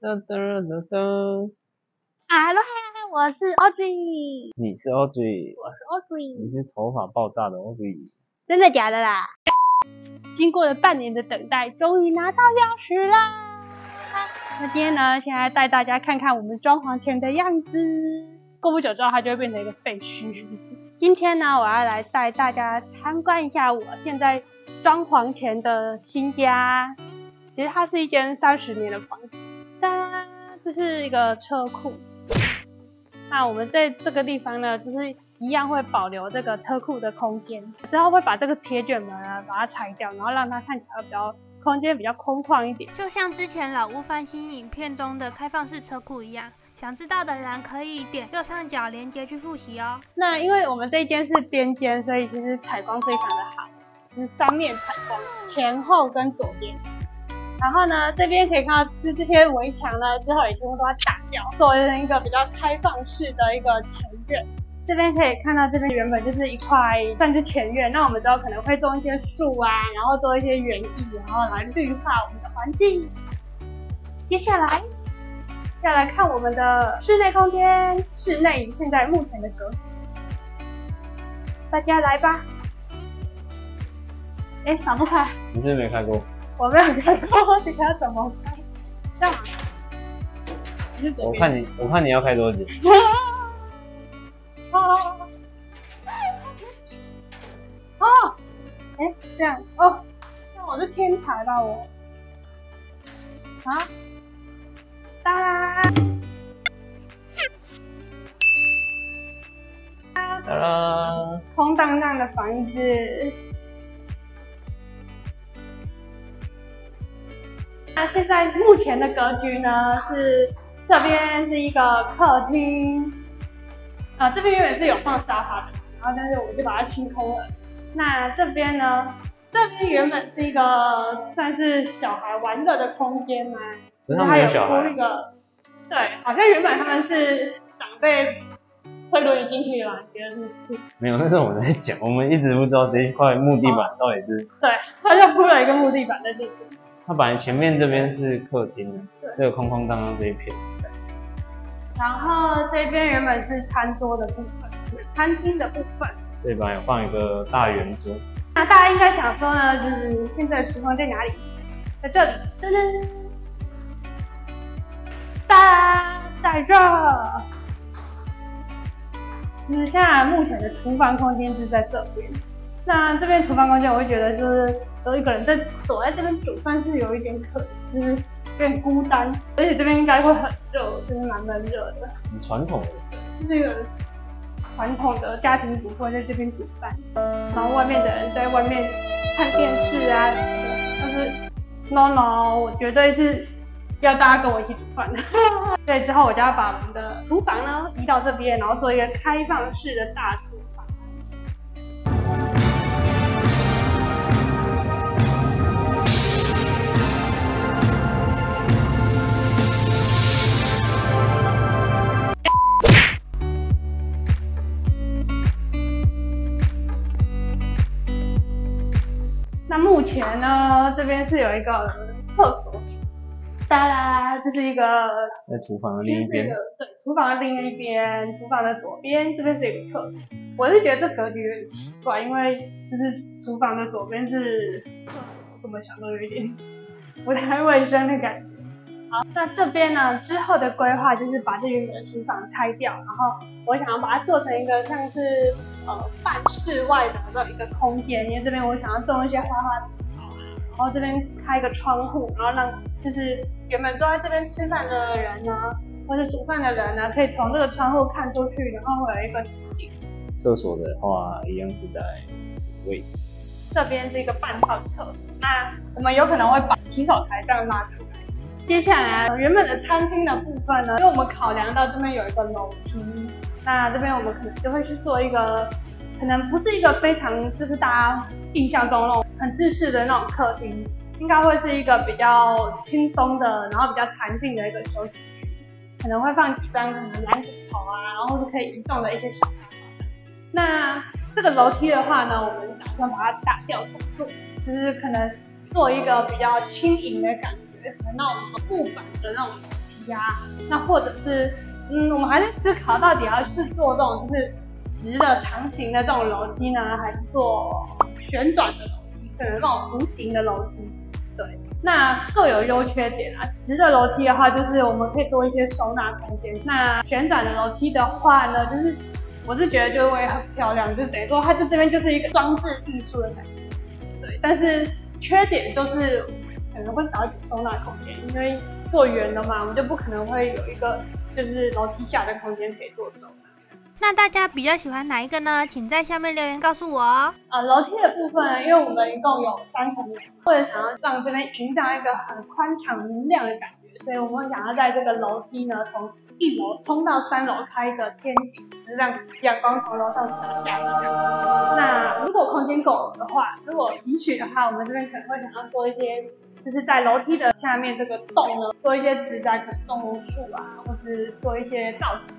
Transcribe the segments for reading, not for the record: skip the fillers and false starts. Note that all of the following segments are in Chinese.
噔噔噔噔。哈喽，我是 Audrey。你是 Audrey。我是 Audrey。你是头发爆炸的 Audrey。真的假的啦？经过了半年的等待，终于拿到钥匙啦！那今天呢，现在带大家看看我们装潢前的样子。过不久之后，它就会变成一个废墟。今天呢，我要来带大家参观一下我现在装潢前的新家。其实它是一间30年的房子。哒，这是一个车库。那我们在这个地方呢，就是一样会保留这个车库的空间，之后会把这个铁卷门啊把它拆掉，然后让它看起来比较空间比较空旷一点，就像之前老屋翻新影片中的开放式车库一样。想知道的人可以点右上角连结去复习哦。那因为我们这间是边间，所以其实采光非常的好，是三面采光，前后跟左边。然后呢，这边可以看到是这些围墙呢，之后也全部都要打掉，做成一个比较开放式的一个前院。这边可以看到，这边原本就是一块算是前院，那我们之后可能会种一些树啊，然后做一些园艺，然后来绿化我们的环境。接下来要来看我们的室内空间，室内现在目前的格局，大家来吧。哎，打不开。你是不是没开过？我没有开过，你看怎么开？这样。我看你要开多久？哎，这样哦，那我是天才吧我？啊，哒啦，哒啦，空荡荡的房子。那现在目前的格局呢是这边是一个客厅，这边原本是有放沙发的，然后但是我就把它清空了。那这边呢，这边原本是一个算是小孩玩乐的空间嘛，它有铺一个，对，好像原本他们是长辈推轮椅进去的嘛，你觉得是不是？没有，那是我们在讲，我们一直不知道这一块木地板到底是。对，他就铺了一个木地板在这边。它本来前面这边是客厅，这个空空荡荡这一片。然后这边原本是餐桌的部分，餐厅的部分。这边有放一个大圆桌。那大家应该想说呢，就是现在厨房在哪里？在这里，噔噔，哒，在这。就是现在目前的厨房空间是在这边。那这边厨房空间，我会觉得就是有一个人躲在这边煮饭是有一点可怜，就是有点孤单，而且这边应该会很热，就是蛮闷热的。很传统的。就是一个传统的家庭主妇在这边煮饭，然后外面的人在外面看电视啊什么的。但是 no， 我绝对是要大家跟我一起煮饭的。所以之后我就要把我们的厨房呢移到这边，然后做一个开放式的大厨房。那目前呢，这边是有一个厕所，哒啦，这是一个在厨房的另一边。对，厨房的另一边，厨房的左边，这边是一个厕所。我是觉得这格局有点奇怪，因为就是厨房的左边是厕所，怎么想都有一点不太卫生的感觉。好，那这边呢，之后的规划就是把这原本的厨房拆掉，然后我想要把它做成一个像是半室外的一个空间，因为这边我想要种一些花花草草啊，然后这边开一个窗户，然后让就是原本坐在这边吃饭的人呢，或者煮饭的人呢，可以从这个窗户看出去，然后会有一个景。厕所的话，一样是在位置。这边是一个半套厕所，那我们有可能会把洗手台这样拉出来。接下来原本的餐厅的部分呢，因为我们考量到这边有一个楼梯，那这边我们可能就会去做一个，可能不是一个非常就是大家印象中那种很制式的那种客厅，应该会是一个比较轻松的，然后比较弹性的一个休息区，可能会放几张可能蓝骨头啊，然后是可以移动的一些小沙发。那这个楼梯的话呢，我们打算把它打掉重做，就是可能做一个比较轻盈的感觉，可能那种木板的那种楼梯，梯啊，那或者是我们还在思考到底要是做这种就是直的长形的这种楼梯呢，还是做旋转的楼梯，可能那种弧形的楼梯。对，那各有优缺点啊。直的楼梯的话，就是我们可以多一些收纳空间。那旋转的楼梯的话呢，就是我是觉得就会很漂亮，就等于说它这边就是一个装置艺术的感觉。对，但是缺点就是可能会少一点收纳空间，因为做圆的嘛，我们就不可能会有一个就是楼梯下的空间可以做收纳。那大家比较喜欢哪一个呢？请在下面留言告诉我哦。楼梯的部分呢，因为我们一共有3层楼，为了想要让这边营造一个很宽敞明亮的感觉，所以我们想要在这个楼梯呢，从1楼通到3楼开一个天井，就是让阳光从楼上洒下来这样。那如果空间够的话，如果允许的话，我们这边可能会想要做一些，就是在楼梯的下面这个洞呢，做一些植栽，可能种树啊，或是做一些造景。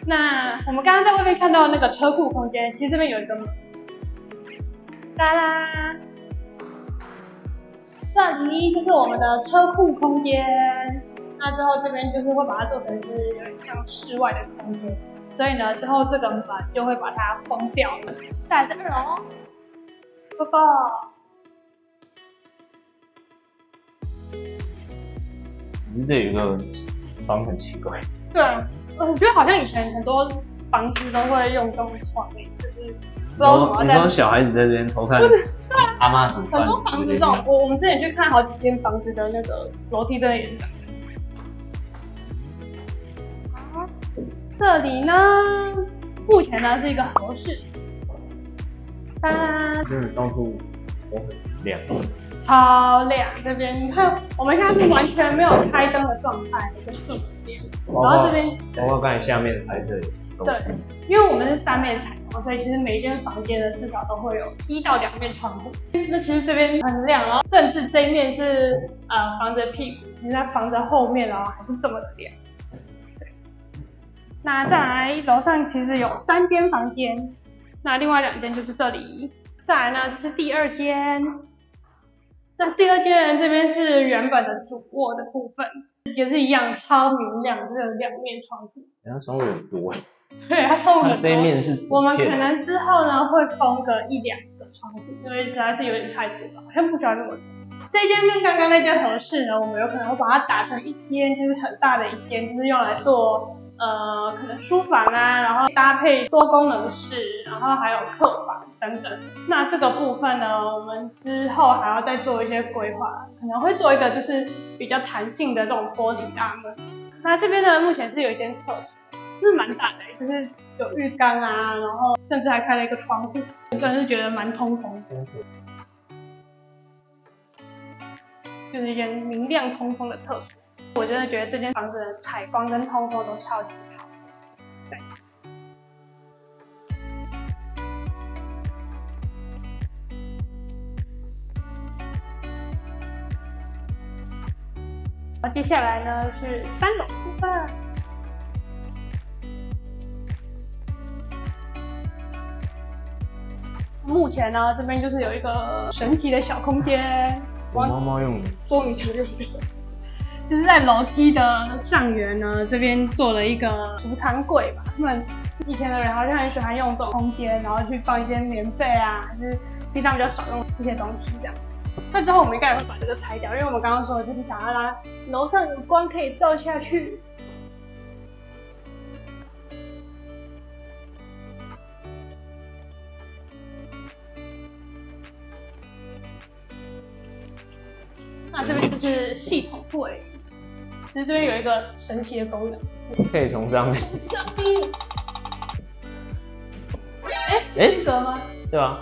那我们刚刚在外面看到那个车库空间，其实这边有一个门，哒啦，这里就是我们的车库空间。那之后这边就是会把它做成是有点像室外的空间，所以呢之后这个门就会把它封掉了。再来是2楼 ，Go go。只是这有一个方很奇怪。对，我觉得好像以前很多房子都会用这种窗帘，就是不知道怎么你说小孩子在这边偷看阿妈煮饭，很多房子这种，我们之前去看好几间房子的那个楼梯，真的也是这样。好，这里呢，目前呢是一个和室，当然，到处都很亮。超亮，这边你看，我们现在是完全没有开灯的状态，就这么亮。然后这边，包括刚才下面拍摄也是。对，因为我们是3面采光，所以其实每一间房间呢至少都会有1到2面窗户。那其实这边很亮，然后甚至这一面是房子的屁股，其实在房子后面哦还是这么的亮。对，那再来楼上其实有3间房间，那另外2间就是这里。再来呢这是第2间。那第2间呢，这边是原本的主卧的部分，也是一样超明亮，就是有2面窗户。它窗户很多。对，它窗户很多。这一面是我们可能之后呢会封个1、2个窗户，因为实在是有点太多了，好像不需要那么多。这间跟刚刚那间合适呢，我们有可能会把它打成一间，就是很大的一间，就是用来做可能书房啊，然后搭配多功能室，然后还有客房等等。那这个部分呢，我们之后还要再做一些规划，可能会做一个就是比较弹性的这种玻璃大门。那这边呢，目前是有一间厕所，是蛮大的，就是有浴缸啊，然后甚至还开了一个窗户，我个人是觉得蛮通风的，就是一间明亮通风的厕所。我真的觉得这间房子的采光跟通风都超级好。对。好，接下来呢是3楼部分。目前呢，这边就是有一个神奇的小空间，猫猫用的，捉迷藏用的。就是在楼梯的上缘呢，这边做了一个储藏柜吧。他们以前的人好像很喜欢用这种空间，然后去放一些棉被啊，还是平常比较少用一些东西这样子。那之后我们应该也会把这个拆掉，因为我们刚刚说的就是想要让楼上有光可以照下去。那这边就是系统柜。其实这边有一个神奇的功能，可以从上面。这个吗？对啊，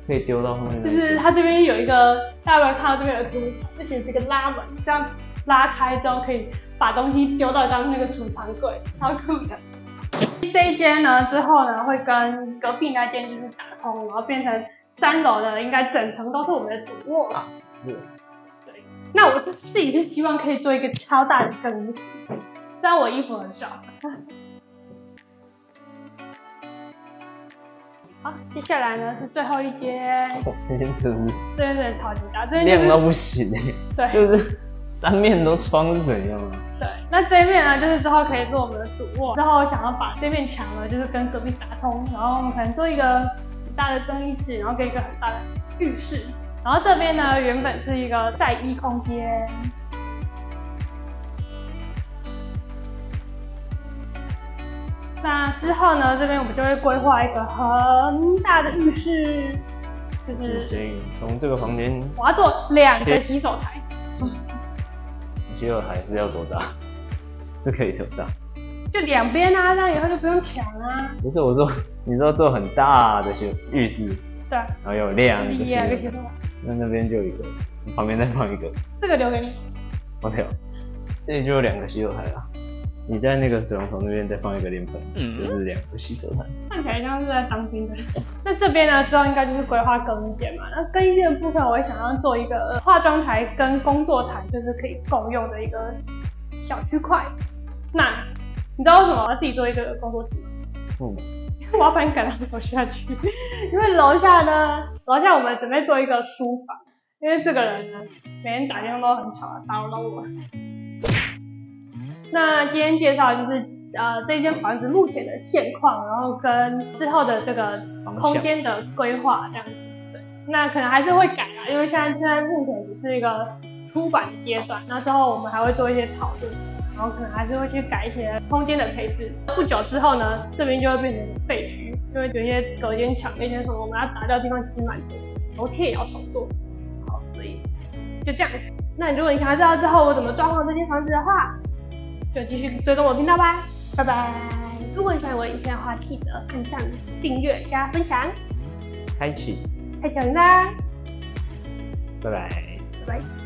可以丢到后面。就是它这边有一个，大家有没有看到这边有个图？这其实是一个拉门，这样拉开之后可以把东西丢到刚刚那个储藏柜，超酷的。这一间呢，之后呢会跟隔壁那间就是打通，然后变成3楼的，应该整层都是我们的主卧了。对，那我自己是希望可以做一个超大的更衣室，虽然我衣服很少。好，接下来呢是最后1间。这间真是，这间真的超级大，这间亮到不行对，就是三面都窗是怎样啊？对，那这一面呢，就是之后可以做我们的主卧。之后想要把这面墙呢，就是跟隔壁打通，然后我们可能做一个很大的更衣室，然后跟一个很大的浴室。然后这边呢，原本是一个晒衣空间。那之后呢，这边我们就会规划一个很大的浴室，就是从这个房间，我要做2个洗手台。洗手台是要多大？是可以多大？就2边啊，这样以后就不用抢啊。不是我说，你说做很大的浴室，对，然后有2个洗手台。那边就有一个，旁边再放一个。这个留给你。OK，这里就有2个洗手台啦。你在那个水龙头那边再放一个脸盆，就是2个洗手台。看起来像是在当兵的。那这边呢，之后应该就是规划更衣间嘛。那更衣间的部分，我也想要做一个化妆台跟工作台，就是可以共用的一个小区块。那你知道为什么我要自己做一个工作机吗？我要把你赶到楼下去，因为楼下我们准备做一个书房，因为这个人呢，每天打电话都很吵，打扰我。那今天介绍就是这间房子目前的现况，然后跟之后的这个空间的规划这样子。对，那可能还是会改啦，因为现在目前只是一个初版的阶段，那之后我们还会做一些讨论。然后可能还是会去改一些空间的配置。不久之后呢，这边就会变成废墟，因为有一些隔间墙、那些什么我们要打掉的地方其实蛮多，楼梯也要重做。好，所以就这样。那如果你想要知道之后我怎么装潢这间房子的话，就继续追踪我频道吧。拜拜！如果你喜欢我的影片的话，记得按赞、订阅、加分享，开启小铃铛。拜拜。拜拜。